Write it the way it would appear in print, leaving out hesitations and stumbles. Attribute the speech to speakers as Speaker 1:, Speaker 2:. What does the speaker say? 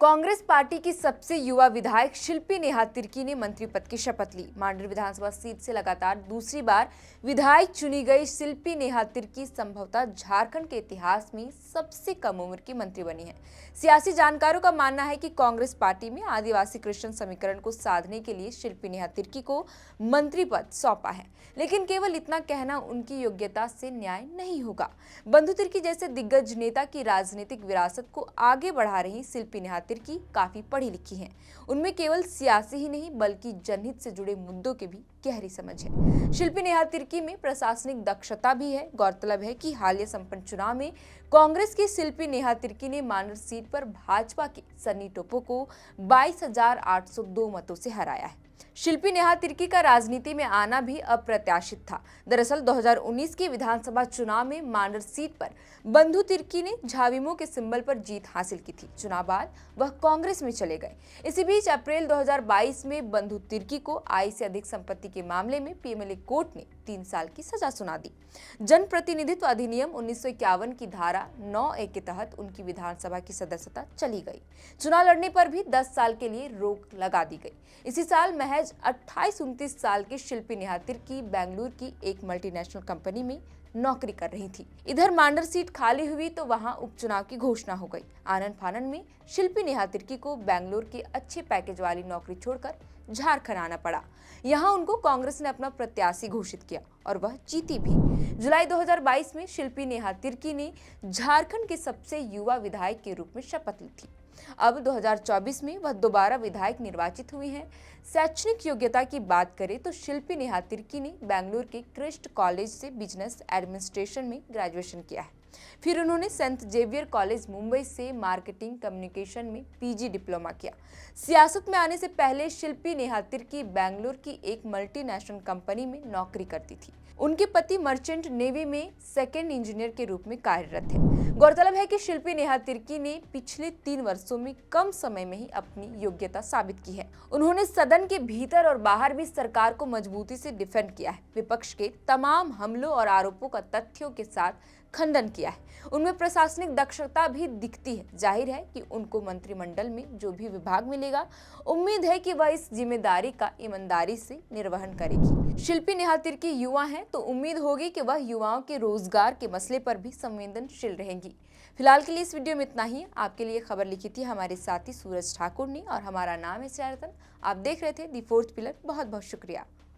Speaker 1: Congress party की सबसे युवा विधायक शिल्पी नेहा तिर्की ने मंत्री पद की शपथ ली। मांडर विधानसभा सीट से लगातार दूसरी बार विधायक चुनी गई शिल्पी नेहा तिर्की संभवतः झारखंड के इतिहास में सबसे कम उम्र की मंत्री बनी है। सियासी जानकारों का मानना है कि कांग्रेस पार्टी में आदिवासी क्रिश्चियन समीकरण को साधने के लिए शिल्पी नेहा तिर्की को मंत्री पद सौंपा है, लेकिन केवल इतना कहना उनकी योग्यता से न्याय नहीं होगा। बंधु तिर्की जैसे दिग्गज नेता की राजनीतिक विरासत को आगे बढ़ा रही शिल्पी नेहा तिर्की काफी पढ़ी लिखी हैं। उनमें केवल सियासी ही नहीं बल्कि जनहित से जुड़े मुद्दों की भी गहरी समझ है। शिल्पी नेहा तिर्की में प्रशासनिक दक्षता भी है। गौरतलब है कि हालिया संपन्न चुनाव में कांग्रेस की शिल्पी नेहा तिर्की ने मांडर सीट पर भाजपा के सन्नी टोपो को 22,802 मतों से हराया है। शिल्पी नेहा तिर्की का राजनीति में आना भी अप्रत्याशित था। दरअसल 2019 के विधानसभा चुनाव में मांडर सीट पर बंधु तिर्की ने झाविमो के सिंबल पर जीत हासिल की थी। चुनाव बाद वह कांग्रेस में चले गए। इसी बीच अप्रैल 2022 में बंधु तिर्की को आय से अधिक संपत्ति के मामले में पीएमएलए कोर्ट ने 3 साल की सजा सुना दी। जनप्रतिनिधित्व अधिनियम 1951 की धारा 9A के तहत उनकी विधानसभा की सदस्यता चली गई। चुनाव लड़ने पर भी 10 साल के लिए रोक लगा दी गई। इसी साल महज 28-29 साल की शिल्पी नेहा तिर्की बेंगलुरु की एक मल्टीनेशनल कंपनी में नौकरी कर रही थी। इधर मांडर सीट खाली हुई तो वहां उपचुनाव की घोषणा हो गई। आनन फानन में शिल्पी नेहा तिर्की को बेंगलुरु की अच्छे पैकेज वाली नौकरी छोड़कर झारखंड आना पड़ा। यहां उनको कांग्रेस ने अपना प्रत्याशी घोषित किया और वह जीती भी। जुलाई 2022 में शिल्पी नेहा तिर्की ने झारखंड के सबसे युवा विधायक के रूप में शपथ ली थी। अब 2024 में वह दोबारा विधायक निर्वाचित हुई हैं। शैक्षणिक योग्यता की बात करें तो शिल्पी नेहा तिर्की ने बेंगलुरु के क्रिस्ट कॉलेज से बिजनेस एडमिनिस्ट्रेशन में ग्रेजुएशन किया है। फिर उन्होंने सेंट जेवियर कॉलेज मुंबई से मार्केटिंग कम्युनिकेशन में पीजी डिप्लोमा किया। सियासत में आने से पहले शिल्पी नेहा तिर्की बेंगलुरु की एक मल्टीनेशनल कंपनी में नौकरी करती थी। उनके पति मर्चेंट नेवी में सेकेंड इंजीनियर के रूप में कार्यरत थे। गौरतलब है कि शिल्पी नेहा तिर्की ने पिछले 3 वर्षों में कम समय में ही अपनी योग्यता साबित की है। उन्होंने सदन के भीतर और बाहर भी सरकार को मजबूती से डिफेंड किया है। विपक्ष के तमाम हमलों और आरोपों का तथ्यों के साथ खंडन किया है। उनमें प्रशासनिक दक्षता भी दिखती है। जाहिर है कि उनको मंत्रिमंडल में जो भी विभाग मिलेगा, उम्मीद है कि वह इस जिम्मेदारी का ईमानदारी से निर्वहन करेगी। शिल्पी नेहा तिर्की युवा हैं तो उम्मीद होगी कि वह युवाओं के रोजगार के मसले पर भी संवेदनशील रहेंगी। फिलहाल के लिए इस वीडियो में इतना ही। आपके लिए खबर लिखी थी हमारे साथी सूरज ठाकुर ने और हमारा नाम है चैतन। आप देख रहे थे दी फोर्थ पिलर। बहुत बहुत शुक्रिया।